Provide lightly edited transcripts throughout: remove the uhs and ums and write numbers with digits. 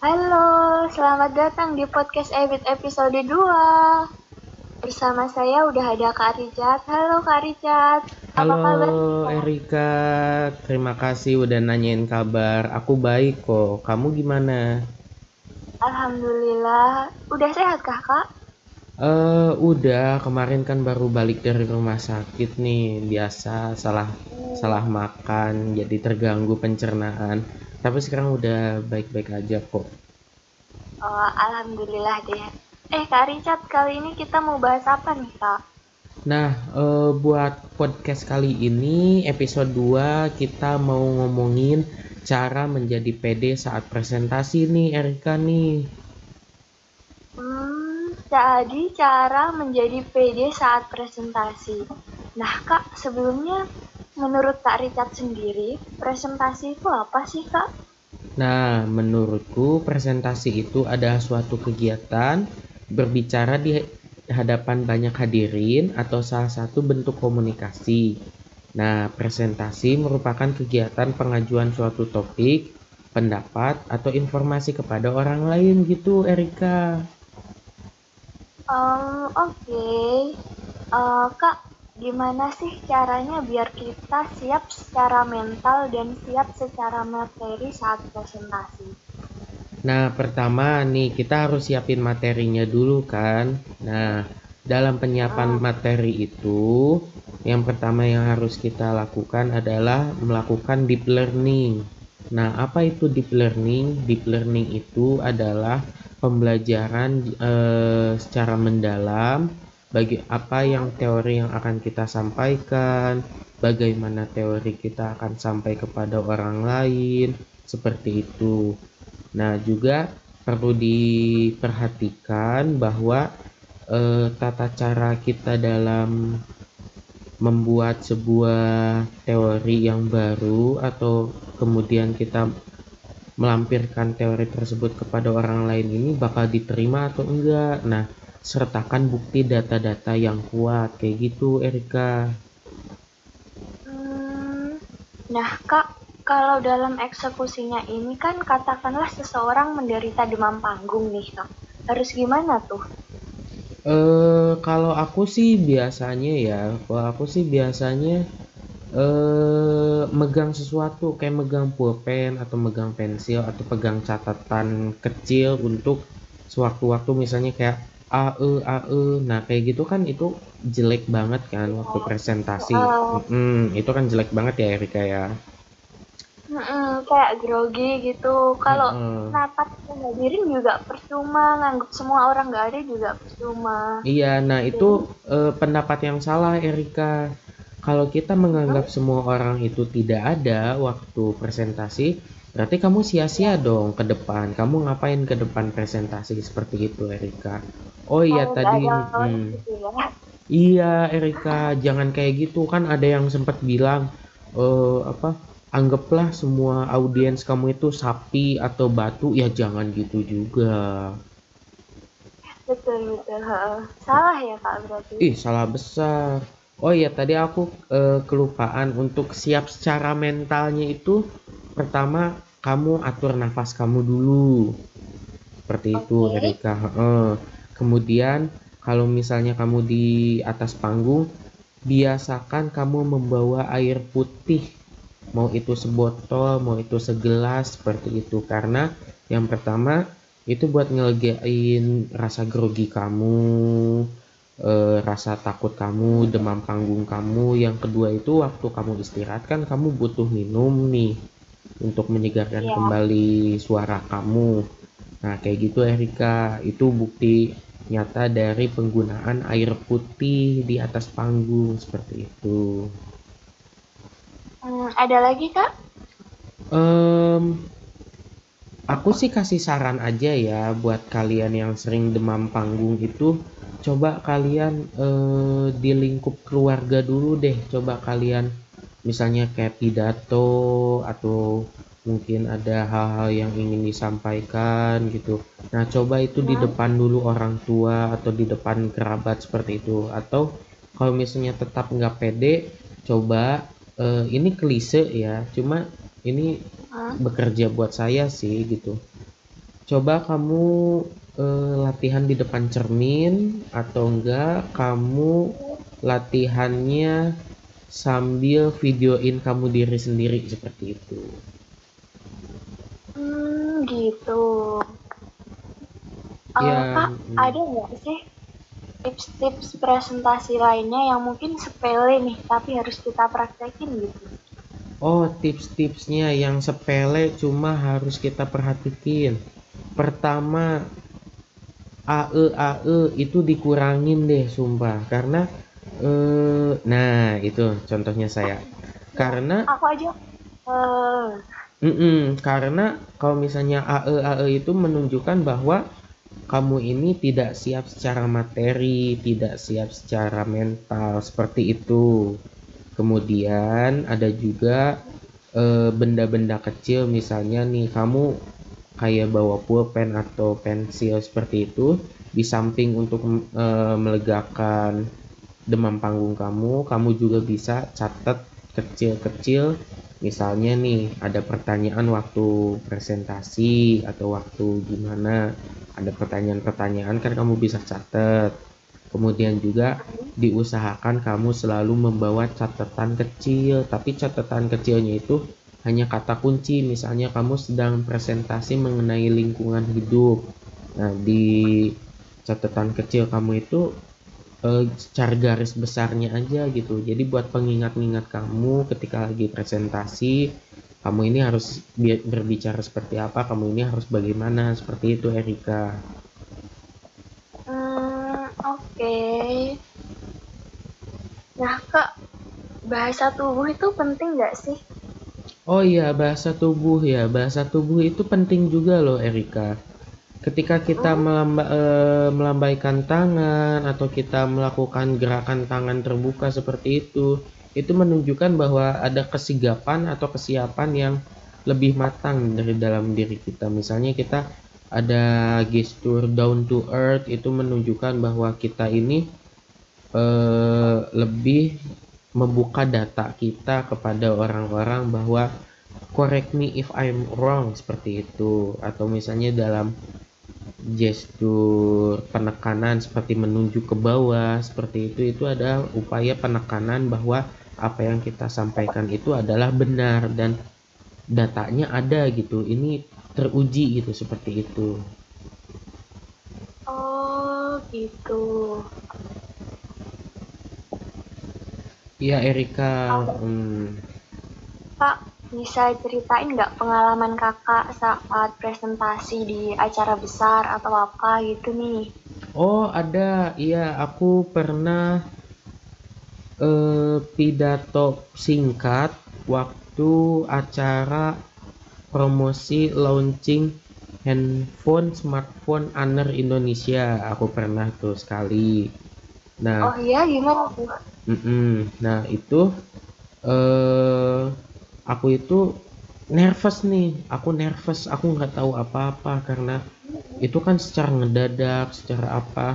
Halo, selamat datang di podcast Ebit episode 2. Bersama saya udah ada Kak Richard. Halo Kak Richard, apa Halo kabar Kak? Erika, terima kasih udah nanyain kabar. Aku baik kok. Kamu gimana? Alhamdulillah, udah sehat kah Kak? Udah kemarin kan baru balik dari rumah sakit nih. Biasa salah salah Hmm, makan, jadi terganggu pencernaan. Tapi sekarang udah baik-baik aja kok. Alhamdulillah deh. Kak Richard, kali ini kita mau bahas apa nih Kak? Nah, buat podcast kali ini episode 2 kita mau ngomongin cara menjadi pede saat presentasi nih Erika nih. Jadi cara menjadi PD saat presentasi. Nah Kak, sebelumnya menurut Kak Richard sendiri, presentasi itu apa sih Kak? Nah, menurutku presentasi itu adalah suatu kegiatan berbicara di hadapan banyak hadirin atau salah satu bentuk komunikasi. Nah, presentasi merupakan kegiatan pengajuan suatu topik, pendapat, atau informasi kepada orang lain gitu, Erika. Oke. Kak, gimana sih caranya biar kita siap secara mental dan siap secara materi saat presentasi? Nah, pertama nih kita harus siapin materinya dulu kan. Nah, dalam penyiapan Hmm, materi itu, yang pertama yang harus kita lakukan adalah melakukan deep learning. Nah, apa itu deep learning? Deep learning itu adalah pembelajaran secara mendalam bagi apa yang teori yang akan kita sampaikan, bagaimana teori kita akan sampai kepada orang lain, seperti itu. Nah, juga perlu diperhatikan bahwa tata cara kita dalam membuat sebuah teori yang baru atau kemudian kita melampirkan teori tersebut kepada orang lain ini bakal diterima atau enggak. Nah, sertakan bukti data-data yang kuat kayak gitu, Erika. hmm, nah, Kak, kalau dalam eksekusinya ini kan katakanlah seseorang menderita demam panggung nih, Kak. Harus gimana tuh? Kalau aku sih biasanya ya, kalau aku sih biasanya megang sesuatu kayak megang pulpen atau megang pensil atau pegang catatan kecil untuk sewaktu-waktu misalnya kayak AE. Nah, kayak gitu kan itu jelek banget kan waktu presentasi. Oh, Itu kan jelek banget ya Erika ya. kayak grogi gitu. Kalau Heeh. rapat hadirin juga percuma, nganggep semua orang nggak ada juga percuma. Iya, nah itu Jadi, pendapat yang salah Erika. Kalau kita menganggap mm-mm, semua orang itu tidak ada waktu presentasi, berarti kamu sia-sia ya. dong ke depan. Kamu ngapain ke depan presentasi seperti itu, Erika? Oh iya Oh, nggak tadi, ada orang gitu ya. iya Erika, jangan kayak gitu. Kan ada yang sempat bilang, apa? Anggaplah semua audiens kamu itu sapi atau batu, ya jangan gitu juga. Betul, betul. Heeh. Salah ya, Kak, berarti. Ih, salah besar. Oh iya, tadi aku kelupaan untuk siap secara mentalnya itu pertama kamu atur nafas kamu dulu. Seperti itu, Oke. Erika. Heeh. Kemudian kalau misalnya kamu di atas panggung, biasakan kamu membawa air putih. Mau itu sebotol, mau itu segelas, seperti itu. Karena yang pertama itu buat ngelegain rasa grogi kamu, rasa takut kamu, demam panggung kamu. Yang kedua itu waktu kamu istirahat kan kamu butuh minum nih untuk menyegarkan Iya. kembali suara kamu. Nah, kayak gitu Erika. Itu bukti nyata dari penggunaan air putih di atas panggung seperti itu. Ada lagi, Kak? Em, aku sih kasih saran aja ya buat kalian yang sering demam panggung itu coba kalian di lingkup keluarga dulu deh. Coba kalian misalnya kayak pidato atau mungkin ada hal-hal yang ingin disampaikan gitu. Nah, coba itu di Hmm? depan dulu orang tua atau di depan kerabat seperti itu. Atau kalau misalnya tetap nggak pede, coba ini klise ya, cuma ini Hmm? bekerja buat saya sih gitu. Coba kamu latihan di depan cermin atau enggak kamu latihannya sambil videoin kamu diri sendiri seperti itu. Gitu. Ya, Kak, ada nggak sih tips-tips presentasi lainnya yang mungkin sepele nih, tapi harus kita praktekin gitu? oh, tips-tipsnya yang sepele cuma harus kita perhatikan. Pertama, AE itu dikurangin deh, sumpah. Karena, nah itu contohnya saya. Ya, Karena, aku aja. eh karena kalau misalnya AE itu menunjukkan bahwa kamu ini tidak siap secara materi, tidak siap secara mental, seperti itu. Kemudian ada juga benda-benda kecil, misalnya nih kamu kayak bawa pulpen atau pensil seperti itu di samping untuk melegakan demam panggung kamu juga bisa catat kecil-kecil, misalnya nih ada pertanyaan waktu presentasi atau waktu gimana, ada pertanyaan-pertanyaan kan kamu bisa catat. Kemudian juga diusahakan kamu selalu membawa catatan kecil, tapi catatan kecilnya itu hanya kata kunci, misalnya kamu sedang presentasi mengenai lingkungan hidup. Nah, di catatan kecil kamu itu secara garis besarnya aja gitu. Jadi buat pengingat-ingat kamu ketika lagi presentasi, kamu ini harus berbicara seperti apa, kamu ini harus bagaimana, seperti itu Erika. oke. Nah, Kak, bahasa tubuh itu penting nggak sih? Oh iya, bahasa tubuh itu penting juga loh Erika. Ketika kita Hmm, melambaikan tangan atau kita melakukan gerakan tangan terbuka seperti itu menunjukkan bahwa ada kesigapan atau kesiapan yang lebih matang dari dalam diri kita. Misalnya kita ada gestur down to earth, itu menunjukkan bahwa kita ini lebih membuka data kita kepada orang-orang bahwa correct me if I'm wrong, seperti itu. Atau misalnya dalam gestur penekanan seperti menunjuk ke bawah seperti itu ada upaya penekanan bahwa apa yang kita sampaikan itu adalah benar dan datanya ada gitu, ini teruji gitu, seperti itu. oh gitu. Iya Erika. Kalau hmm. Kak, bisa ceritain nggak pengalaman kakak saat presentasi di acara besar atau apa gitu nih? Oh ada, iya aku pernah pidato singkat waktu acara promosi launching handphone smartphone Honor Indonesia. Aku pernah tuh sekali. Nah, Oh iya, gimana tuh? nah itu eh aku itu nervous nih. Aku nervous, aku nggak tahu apa-apa karena itu kan secara ngedadak, secara apa.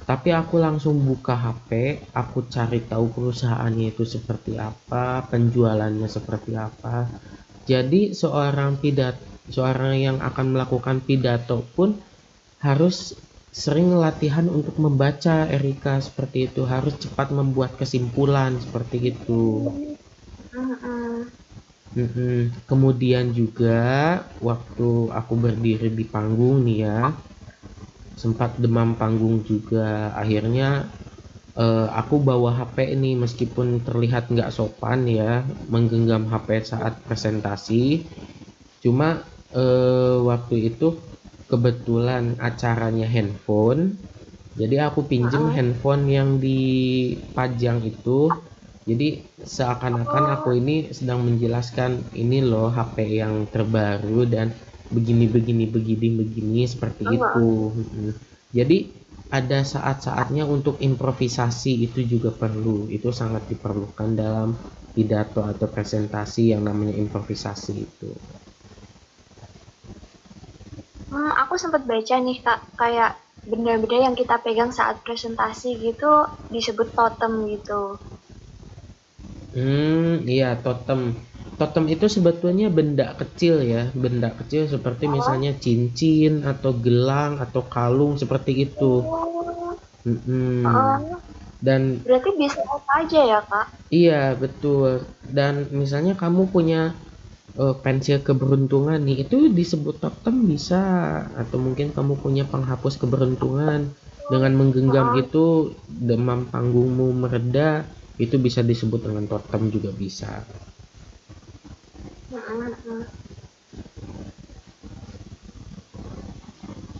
Tapi aku langsung buka HP, aku cari tahu perusahaannya itu seperti apa, penjualannya seperti apa. Jadi seorang yang akan melakukan pidato pun harus sering latihan untuk membaca Erika, seperti itu. Harus cepat membuat kesimpulan seperti itu. Mm-mm. Kemudian juga waktu aku berdiri di panggung nih ya, sempat demam panggung juga. Akhirnya aku bawa HP ini meskipun terlihat nggak sopan ya, menggenggam HP saat presentasi. Cuma waktu itu kebetulan acaranya handphone, jadi aku pinjem Mm-mm. handphone yang dipajang itu. Jadi seakan-akan aku Oh, ini sedang menjelaskan ini loh HP yang terbaru dan begini begini begini begini seperti enggak. itu. Jadi ada saat-saatnya untuk improvisasi, itu juga perlu. Itu sangat diperlukan dalam pidato atau presentasi yang namanya improvisasi itu. Aku sempat baca nih Kak, kayak benda-benda yang kita pegang saat presentasi gitu disebut totem gitu. Iya, totem. Totem itu sebetulnya benda kecil ya, benda kecil seperti Oh, misalnya cincin atau gelang atau kalung seperti itu. oh, Mm-mm. oh. Dan Berarti bisa apa aja ya, Kak? iya betul. Dan misalnya kamu punya pensil keberuntungan nih, itu disebut totem bisa. Atau mungkin kamu punya penghapus keberuntungan, dengan menggenggam Oh, itu demam panggungmu mereda, itu bisa disebut dengan totem juga bisa.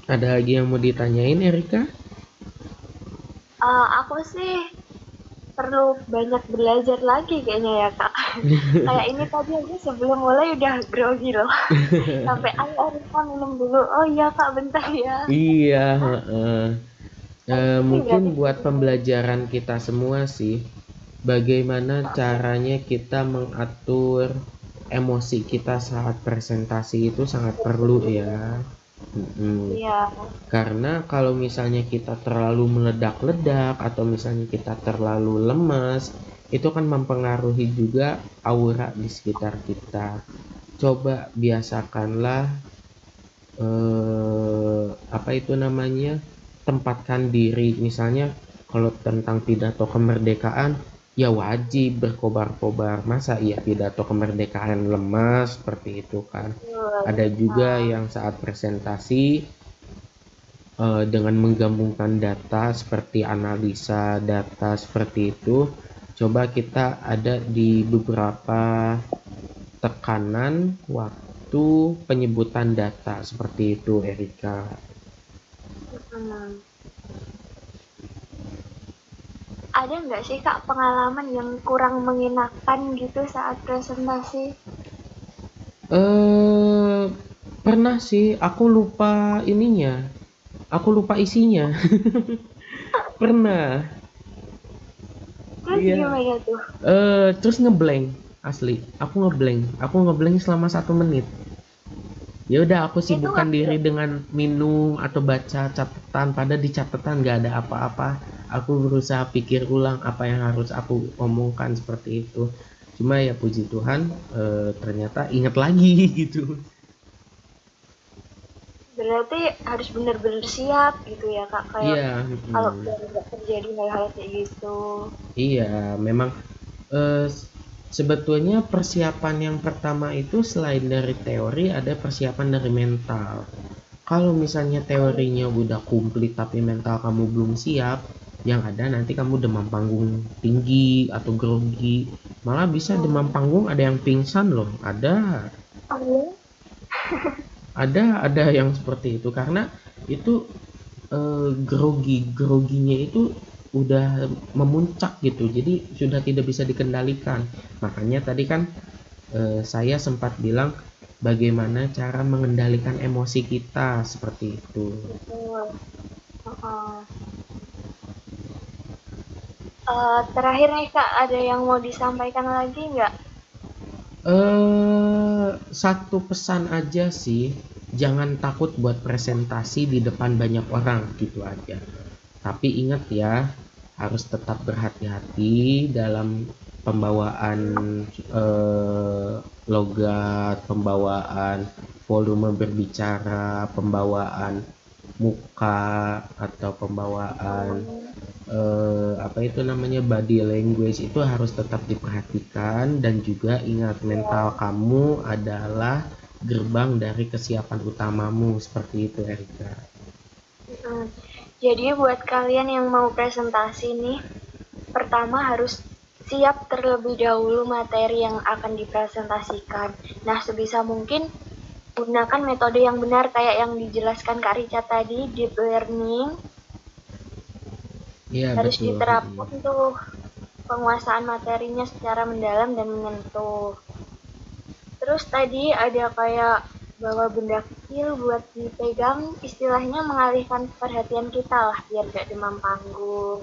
Ada lagi yang mau ditanyain, Erika? aku sih perlu banyak belajar lagi kayaknya ya, Kak. Kayak ini tadi aja sebelum mulai udah grogi loh. Sampai ayo Rika minum dulu. Oh iya Kak, bentar ya. Iya, heeh. Ini Mungkin berarti buat pembelajaran kita semua sih, bagaimana caranya kita mengatur emosi kita saat presentasi itu sangat perlu ya. Mm-mm. iya. Karena kalau misalnya kita terlalu meledak-ledak atau misalnya kita terlalu lemas, itu kan mempengaruhi juga aura di sekitar kita. Coba biasakanlah apa itu namanya, tempatkan diri, misalnya kalau tentang pidato kemerdekaan ya wajib berkobar-kobar, masa iya pidato kemerdekaan lemas seperti itu kan. Ada Betul. juga yang saat presentasi dengan menggabungkan data seperti analisa data seperti itu, coba kita ada di beberapa tekanan waktu penyebutan data seperti itu, Erika. Hmm. Ada nggak sih Kak pengalaman yang kurang mengenakan gitu saat presentasi? Eh, pernah sih, aku lupa ininya, aku lupa isinya. Pernah. Terus Iya. gimana tuh? Terus ngeblank, asli. Aku ngeblank selama 1 menit. Ya udah, aku Itu sibukkan ngambil diri dengan minum atau baca catatan. Pada di catatan nggak ada apa-apa. Aku berusaha pikir ulang apa yang harus aku omongkan seperti itu. Cuma ya puji Tuhan, ternyata inget lagi gitu. berarti harus benar-benar siap gitu ya Kak. Kayak Iya, kalau biar nggak terjadi hal-hal kayak gitu. iya, memang eh, sebetulnya persiapan yang pertama itu selain dari teori ada persiapan dari mental. Kalau misalnya teorinya udah komplit tapi mental kamu belum siap, yang ada nanti kamu demam panggung tinggi atau grogi. Malah bisa demam Hmm. panggung ada yang pingsan loh. Oh, Ada yang seperti itu karena itu groginya itu udah memuncak gitu, jadi sudah tidak bisa dikendalikan. Makanya tadi kan saya sempat bilang bagaimana cara mengendalikan emosi kita seperti itu. betul. Heeh. Terakhir nih Kak, ada yang mau disampaikan lagi nggak? Satu pesan aja sih, jangan takut buat presentasi di depan banyak orang, gitu aja. Tapi ingat ya, harus tetap berhati-hati dalam pembawaan eh, logat, pembawaan volume berbicara, pembawaan muka, atau pembawaan apa itu namanya, body language, itu harus tetap diperhatikan. Dan juga ingat, mental kamu adalah gerbang dari kesiapan utamamu, seperti itu, Erika. Hmm. Jadi buat kalian yang mau presentasi nih, pertama harus siap terlebih dahulu materi yang akan dipresentasikan. Nah, sebisa mungkin gunakan metode yang benar kayak yang dijelaskan Kak Rica tadi, deep learning, Iya harus betul. diterapkan tuh penguasaan materinya secara mendalam dan menyentuh. Terus tadi ada kayak bawa benda kecil buat dipegang, istilahnya mengalihkan perhatian kita lah biar gak demam panggung.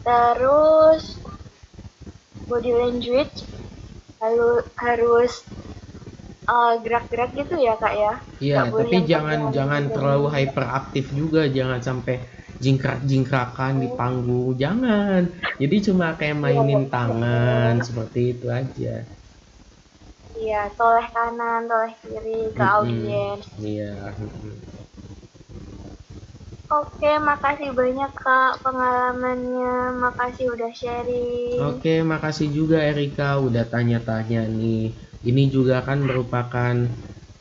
Terus body language lalu harus gerak-gerak gitu ya kak ya, Iya, nggak boleh tapi yang jangan tegang jangan terlalu dan hyperaktif juga, jangan sampai jingkrak-jingkrakan di panggung, jangan. Jadi cuma kayak iya mainin betul. tangan seperti itu aja. ya toleh kanan, toleh kiri ke audiens. Iya. Oke, makasih banyak Kak pengalamannya, makasih udah sharing. Oke, makasih juga Erika udah tanya-tanya nih. Ini juga kan merupakan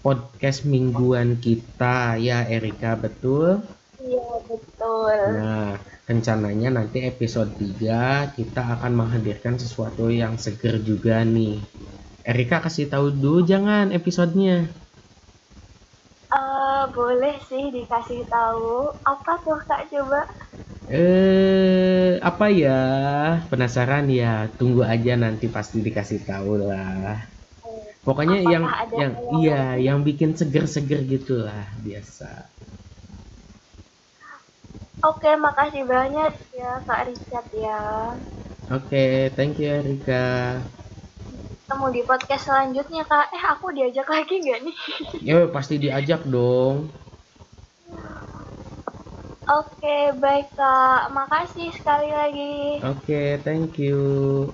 podcast mingguan kita ya Erika, betul? Iya, betul. Nah, rencananya nanti episode 3 kita akan menghadirkan sesuatu yang seger juga nih. Erika kasih tahu dulu jangan episodenya. Boleh sih dikasih tahu. Apa tuh Kak coba? Apa ya? Penasaran ya? Tunggu aja nanti pasti dikasih tahu lah. Pokoknya yang Apakah ada yang iya, yang bikin seger-seger gitulah biasa. Oke, makasih banyak ya Kak Richard ya. Oke, thank you Erika. Ketemu di podcast selanjutnya Kak. Aku diajak lagi nggak nih? Yo, pasti diajak dong. Oke, baik Kak. Makasih sekali lagi. Oke, thank you.